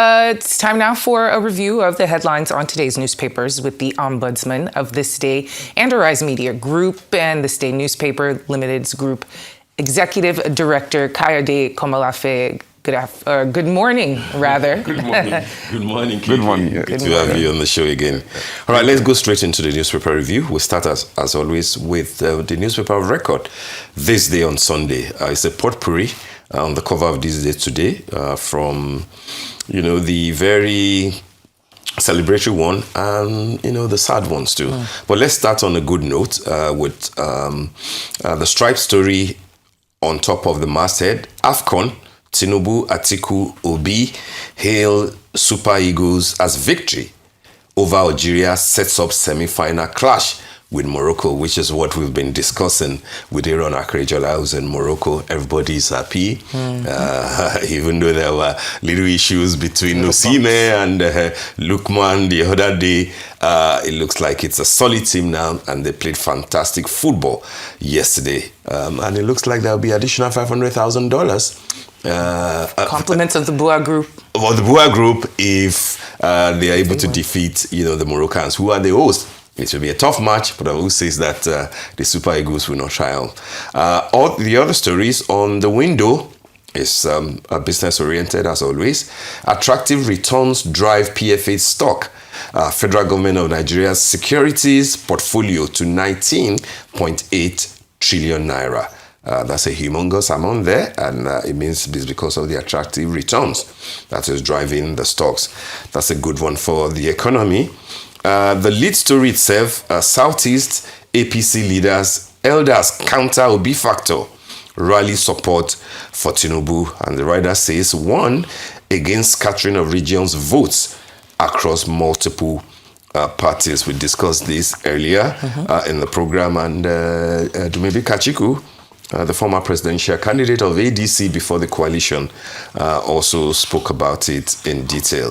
It's time now for a review of the headlines on today's newspapers with the Ombudsman of ThisDay and Arise Media Group and ThisDay Newspaper Limited's Group Executive Director Kayode Komolafe. Good morning, rather. Good morning. Good morning. Good morning. Good to have you on the show again. All right, let's go straight into the newspaper review. We'll start, as always, with the newspaper of record. ThisDay on Sunday. It's a potpourri on the cover of ThisDay today from, the very celebratory one and, the sad ones too. But let's start on a good note with the stripe story on top of the masthead. AFCON. Tinubu, Atiku, Obi hail Super Eagles as victory over Algeria sets up semi-final clash with Morocco, which is what we've been discussing with Aaron Akrejola, who's in Morocco. Everybody's happy, even though there were little issues between Nosime and Lukman the other day. It looks like it's a solid team now, and they played fantastic football yesterday. And it looks like there'll be additional $500,000. Compliments of the Bua Group. Well, the Bua Group, if they are able to defeat, the Moroccans, who are the hosts. It will be a tough match, but who says that the Super Eagles will not triumph. All the other stories on the window is business-oriented, as always. Attractive returns drive PFA stock. Federal government of Nigeria's securities portfolio to 19.8 trillion naira. That's a humongous amount there, and it means it's because of the attractive returns that is driving the stocks. That's a good one for the economy. The lead story itself, Southeast APC leaders, elders counter Obi factor, rally support for Tinubu, and the writer says, one, against scattering of regions votes across multiple parties. We discussed this earlier in the program, and Dumebi Kachiku, the former presidential candidate of ADC before the coalition, also spoke about it in detail.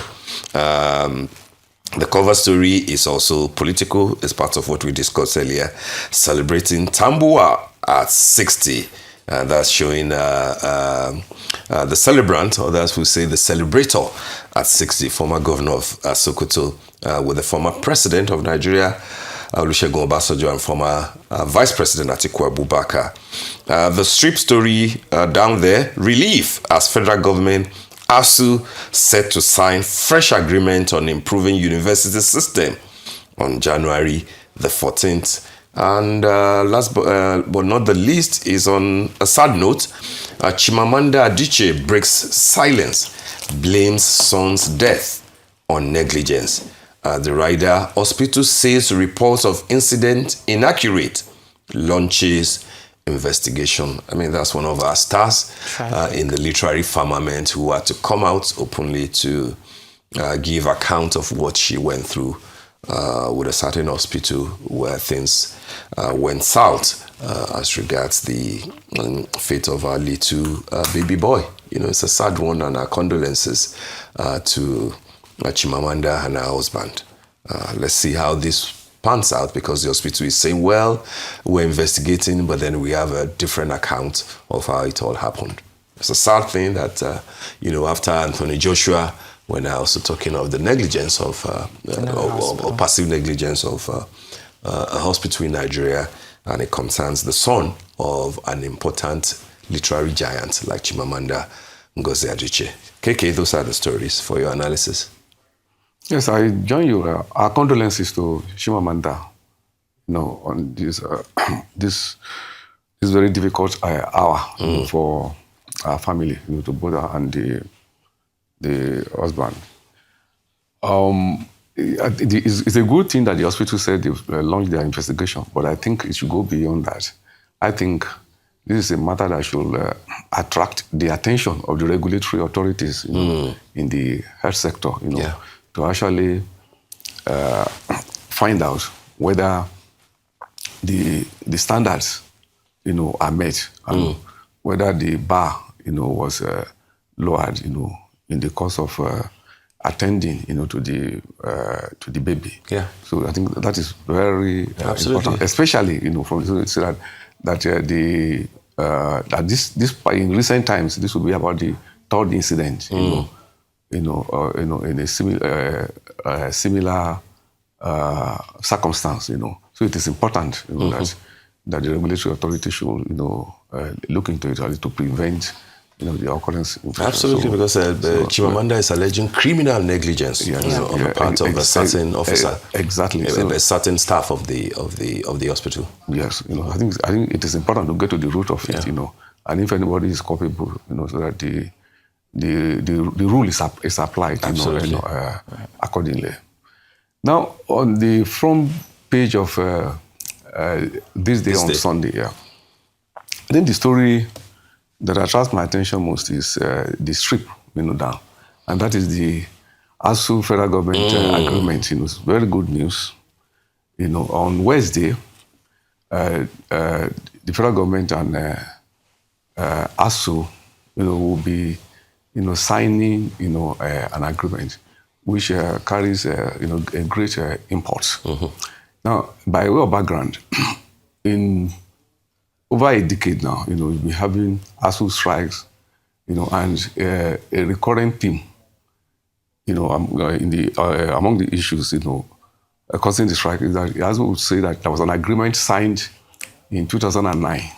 The cover story is also political. It's part of what we discussed earlier, celebrating Tambuwa at 60. That's showing the celebrant, or as we say, the celebrator at 60, former governor of Sokoto, with the former president of Nigeria, Olusegun Obasanjo, and former Vice President Atiku Abubakar. The strip story down there, relief as federal government, ASUU set to sign fresh agreement on improving university system on January the 14th. And last but not the least is on a sad note, Chimamanda Adichie breaks silence, blames son's death on negligence. The rider, hospital says reports of incident inaccurate, launches investigation. I mean, that's one of our stars in the literary firmament who had to come out openly to give account of what she went through with a certain hospital where things went south as regards the fate of our little baby boy. It's a sad one, and our condolences to Chimamanda and her husband. Let's see how this pans out, because the hospital is saying, well, we're investigating, but then we have a different account of how it all happened. It's a sad thing that, after Anthony Joshua, we're now also talking of the negligence of, or passive negligence of a hospital in Nigeria, and it concerns the son of an important literary giant like Chimamanda Ngozi Adichie. KK, those are the stories for your analysis. Yes, I join you. Our condolences to Chimamanda, on this this very difficult hour for our family, to both her and the husband. It's a good thing that the hospital said they've launched their investigation, but I think it should go beyond that. I think this is a matter that should attract the attention of the regulatory authorities, in the health sector, to actually find out whether the standards, are met, and whether the bar, was lowered, in the course of attending, to the baby. Yeah. So I think that is very important, especially, from that this in recent times, this will be about the third incident, in a similar circumstance, So it is important, that the regulatory authority should, look into it to prevent, the occurrence. Absolutely, because Chimamanda is alleging criminal negligence on the part of a certain officer, exactly, a certain staff of the hospital. Yes, I think it is important to get to the root of it, and if anybody is culpable, so that the rule is applied, accordingly. Now, on the front page of ThisDay on Sunday, I think the story that attracts my attention most is the strip, down, and that is the ASUU federal government agreement. It's very good news. On Wednesday, the federal government and ASUU, will be, signing, an agreement which carries, a great import. Now, by way of background, in over a decade now, we've been having ASUU strikes, and a recurrent theme, among the issues, causing the strike is that ASUU would say that there was an agreement signed in 2009,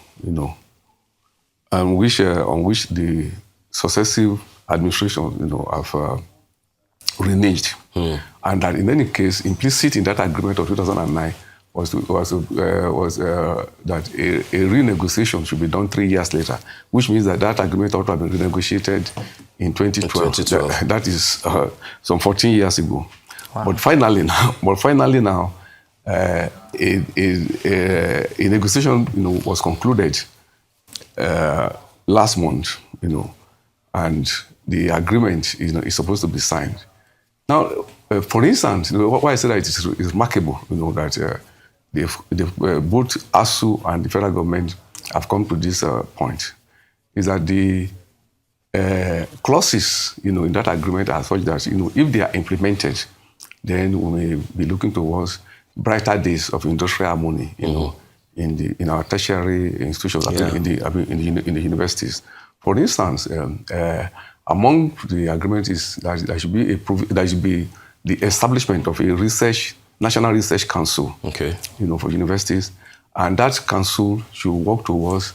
on which the successive administration, have reneged, and that in any case, implicit in that agreement of 2009 was that a renegotiation should be done 3 years later, which means that agreement ought to have been renegotiated in 2012. That is some 14 years ago. Wow. But finally now, a negotiation, was concluded last month, and the agreement, is supposed to be signed. Now, for instance, why I say that it is remarkable, that both ASUU and the federal government have come to this point, is that the clauses, in that agreement are such that, if they are implemented, then we may be looking towards brighter days of industrial harmony, in our tertiary institutions, in the universities. For instance, among the agreement is that there should be the establishment of a National Research Council, for universities, and that council should work towards,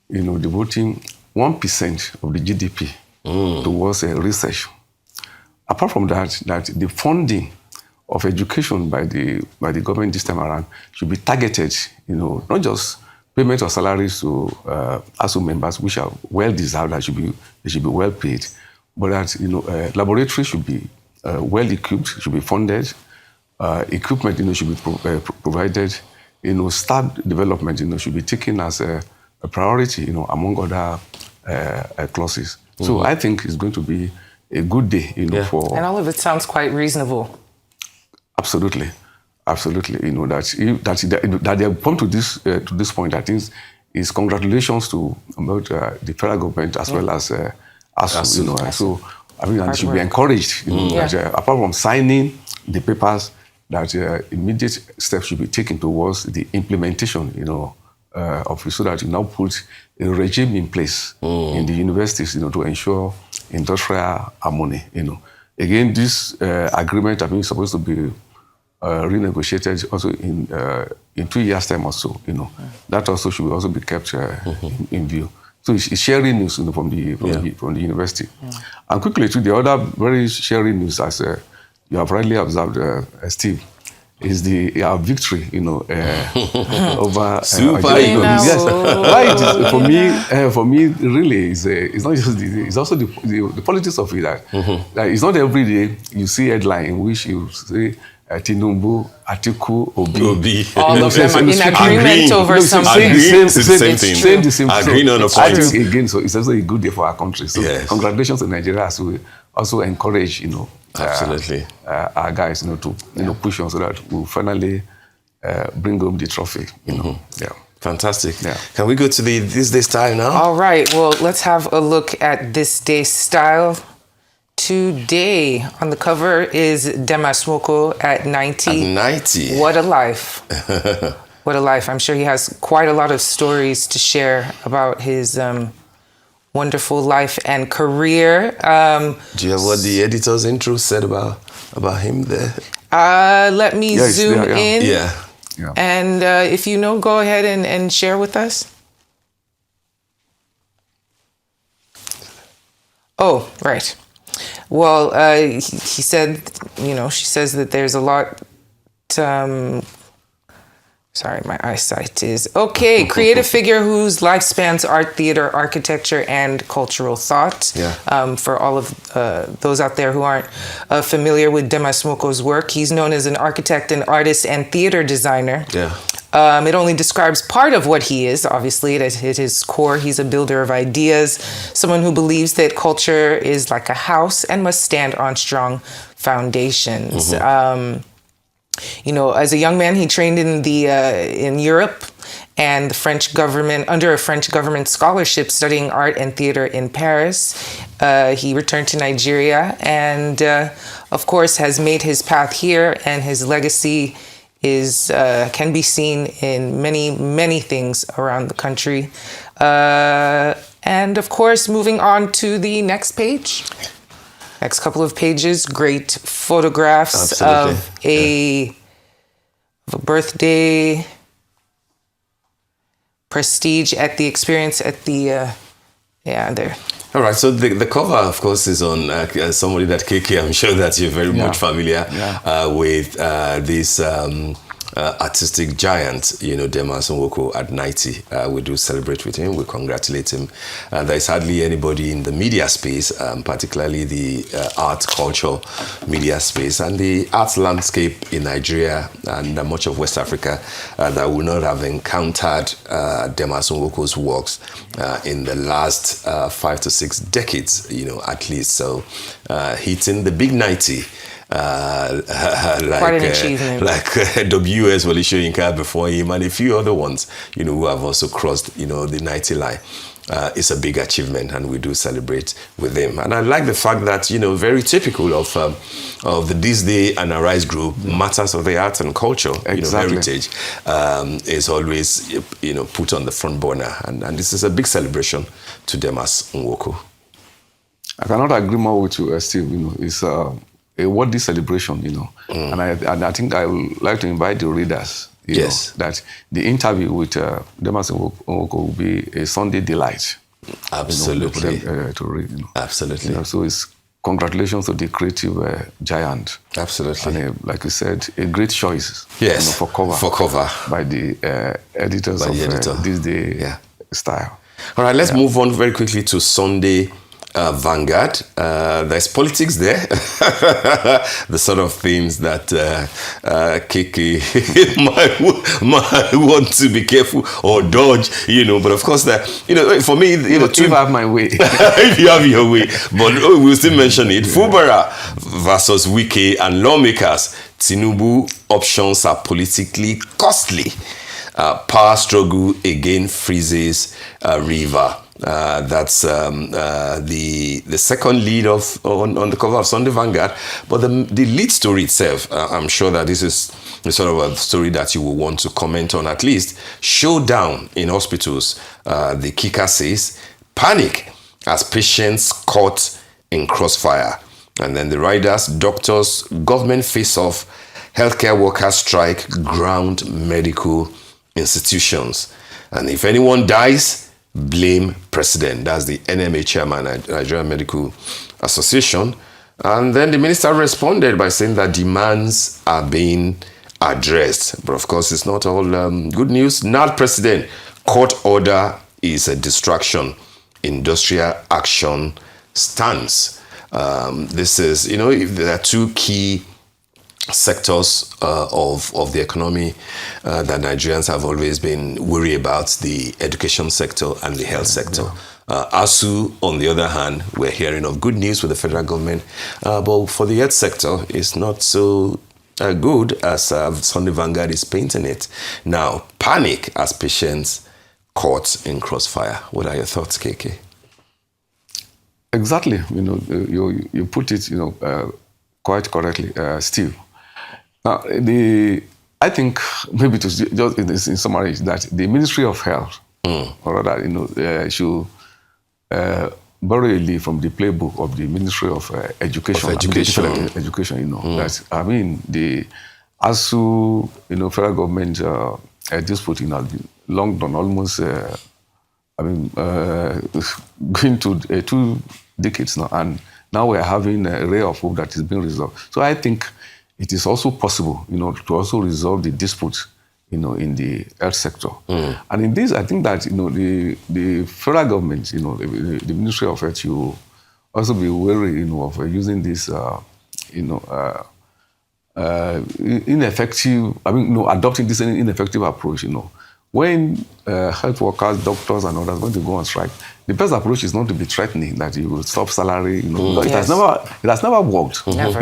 devoting 1% of the GDP towards research. Apart from that, the funding of education by the government this time around should be targeted, not just payment of salaries to ASUU members, which are well deserved, they should be well paid, but that laboratories should be well equipped, should be funded. Equipment, should be provided. Staff development, should be taken as a priority, among other clauses. So I think it's going to be a good day, for. And all of it sounds quite reasonable. Absolutely. That they have come to this point, I think, is congratulations to both the federal government as well as ASUU. So I mean, they should be encouraged, that, apart from signing the papers, that immediate steps should be taken towards the implementation, of it, so that you now put a regime in place in the universities, to ensure industrial harmony. Again, this agreement, I mean, is supposed to be renegotiated also in 2 years' time or so. That also should also be kept in view. So it's sharing news, from the university. And quickly, to the other very sharing news, as you have rightly observed, Steve, is the victory, over Super Eagles. Yes, right. For me, really, it's not just it's also the politics of it. That it's not every day you see a headline in which you say Tinubu, Atiku, Obi. All of them are in agreement over something. Same thing. Agreeing on a point. I think, again, so it's also a good day for our country. So congratulations to Nigeria, as we also encourage, absolutely, our guys, to push on so that we'll finally bring home the trophy. Fantastic. Can we go to the ThisDay style now? All right. Well, let's have a look at ThisDay style. Today on the cover is Demasmoko at 90. At 90. What a life. What a life. I'm sure he has quite a lot of stories to share about his wonderful life and career. Do you have what the editor's intro said about him there? Let me zoom in. Yeah. And if you know, go ahead and share with us. Oh, right. Well, he said, she says that there's a lot. Sorry, my eyesight is okay. Creative figure whose life spans art, theater, architecture, and cultural thought. Yeah. For all of those out there who aren't familiar with Demas Moko's work, he's known as an architect, an artist, and theater designer. Yeah. It only describes part of what he is. Obviously, at his core, he's a builder of ideas, someone who believes that culture is like a house and must stand on strong foundations. Mm-hmm. As a young man, he trained in Europe and the French government, under a French government scholarship, studying art and theater in Paris. He returned to Nigeria and, of course, has made his path here, and his legacy can be seen in many, many things around the country. And, of course, moving on to the next page. Next couple of pages, great photographs of a birthday, prestige at the experience at the, there. All right, so the cover, of course, is on somebody that KK, I'm sure that you're very much familiar with this artistic giant, Demas Nwoko at 90. We do celebrate with him. We congratulate him. There's hardly anybody in the media space, particularly the art, culture, media space, and the arts landscape in Nigeria and much of West Africa that would not have encountered Demas Nwoko's works in the last 5 to 6 decades, at least. So hitting the big 90. Quite an achievement. Like W.S. Wole Soyinka before him, and a few other ones, who have also crossed, the 90 line. It's a big achievement, and we do celebrate with him. And I like the fact that, very typical of the ThisDay and Arise group, matters of the arts and culture, heritage, is always, put on the front burner. And this is a big celebration to Demas Nwoko. I cannot agree more with you, Steve. It's a worthy celebration, and I think I would like to invite the readers, that the interview with Demas Nwoko will be a Sunday delight. Absolutely. For them, to read, Absolutely. So it's congratulations to the creative giant. Absolutely. And like you said, a great choice. Yes. For cover. For cover. By the editors of ThisDay style. All right, let's move on very quickly to Sunday Vanguard. There's politics there. The sort of things that KK might want to be careful or dodge, but of course that, for me, if I have my way. If you have your way. But we'll still mention it. Fubara versus Wike and lawmakers. Tinubu options are politically costly. Power struggle again freezes River. That's the second lead on the cover of Sunday Vanguard. But the lead story itself, I'm sure that this is the sort of a story that you will want to comment on at least. Showdown in hospitals. The kicker says, panic as patients caught in crossfire. And then the riders, doctors, government face-off, healthcare workers strike, ground medical institutions. And if anyone dies, blame president. That's the NMA chairman, Nigerian Medical Association. And then the minister responded by saying that demands are being addressed. But of course, it's not all good news. Now, president, court order is a distraction. Industrial action stands. This is, if there are two key sectors of the economy that Nigerians have always been worried about, the education sector and the health sector. ASUU, on the other hand, we're hearing of good news with the federal government, but for the health sector, it's not so good as Sunday Vanguard is painting it. Now, panic as patients caught in crossfire. What are your thoughts, KK? Exactly. You put it, quite correctly, Steve. Now, I think maybe to just in summary that the Ministry of Health, or rather, should borrow a leaf from the playbook of the Ministry of Education. Education, you know. That, I mean, the ASUU, you know, federal government dispute, you know, has been long done, almost, going to 2 decades now. And now we're having a ray of hope that is being resolved. So I think it is also possible, you know, to also resolve the dispute, you know, in the health sector. And in this, I think that, you know, the federal government, you know, the Ministry of Health, you also be wary, you know, of using this, you know, ineffective, adopting this ineffective approach, you know. When health workers, doctors, and others want to go on strike, the best approach is not to be threatening that you will stop salary, you know. It has never worked, Never.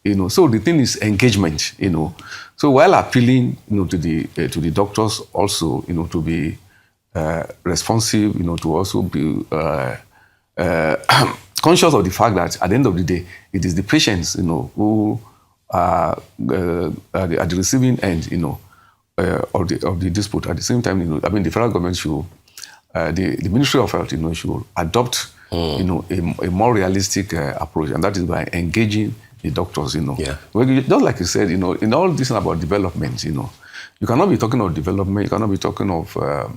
You know. So the thing is engagement, you know. So while appealing, you know, to the doctors also, you know, to be responsive, you know, to also be conscious of the fact that at the end of the day, it is the patients, you know, who are at the receiving end, you know, of the dispute. At the same time, you know, I mean, the federal government should, the Ministry of Health, you know, should adopt, you know, a more realistic approach, and that is by engaging the doctors, you know. Yeah. Well, just like you said, you know, in all this about development, you know, you cannot be talking of development, you cannot be talking of a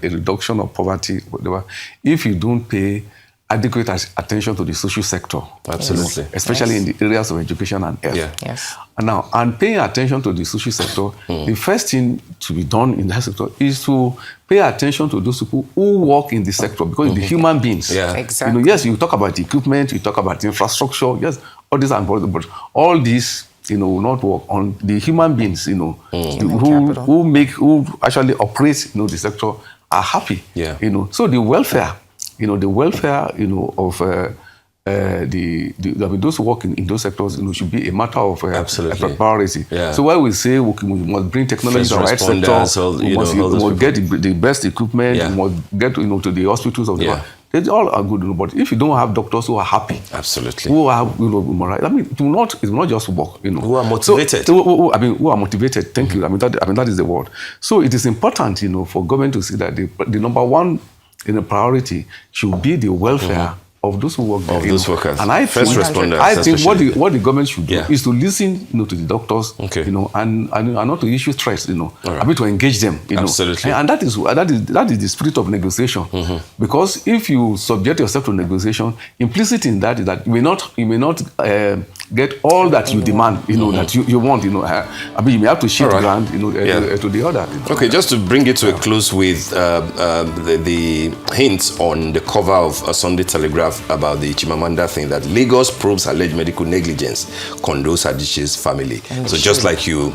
reduction of poverty, whatever, if you don't pay adequate attention to the social sector. Absolutely. You know, especially in the areas of education and health. Yeah. Yes. And paying attention to the social sector, the first thing to be done in that sector is to pay attention to those people who work in the sector, because the human beings. Yeah. Exactly. You know, yes, you talk about the equipment, you talk about the infrastructure, yes, all this and important, but all this, you know, will not work on the human beings, you know, who actually operate, you know, the sector are happy. Yeah. You know, so the welfare, you know, of those who work in those sectors, you know, should be a matter of priority. Yeah. So while we say we must bring technology to the right sector, we must get the best equipment, we must get, you know, to the hospitals of the world. They all are good, you know, but if you don't have doctors who are happy, absolutely, who are, you know, moral, I mean, it will not just work, you know, who are motivated. So, who are motivated. Thank you. I mean, that is the word. So it is important, you know, for government to see that the number one, you know, priority should be the welfare of those who work there. Of those workers. And I think, what the government should do is to listen, you know, to the doctors, you know, and not to issue threats, you know, I mean, to engage them, you know. Absolutely. And that is the spirit of negotiation. Because if you subject yourself to negotiation, implicit in that is that you may not get all that you demand, you know, that you want, you know. I mean, you may have to shift ground, you know, to the other. You know. Okay, just to bring it to a close with the hints on the cover of a Sunday Telegraph about the Chimamanda thing, that Lagos probes alleged medical negligence, condones Adichie's family. So just like you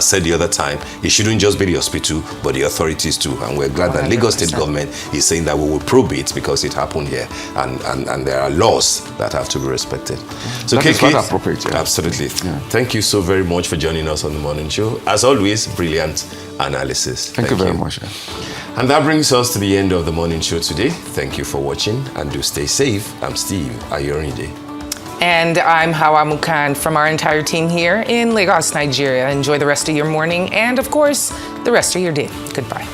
said the other time, it shouldn't just be the hospital, but the authorities too. And we're glad that Lagos State government is saying that we will probe it because it happened here, and there are laws that have to be respected. So that is quite appropriate. Yeah. Absolutely. Yeah. Thank you so very much for joining us on the morning show. As always, brilliant analysis. Thank you very much. Yeah. And that brings us to the end of the morning show today. Thank you for watching, and do stay safe. I'm Steve Ayorinde. And I'm Hawa Mukan from our entire team here in Lagos, Nigeria. Enjoy the rest of your morning and, of course, the rest of your day. Goodbye.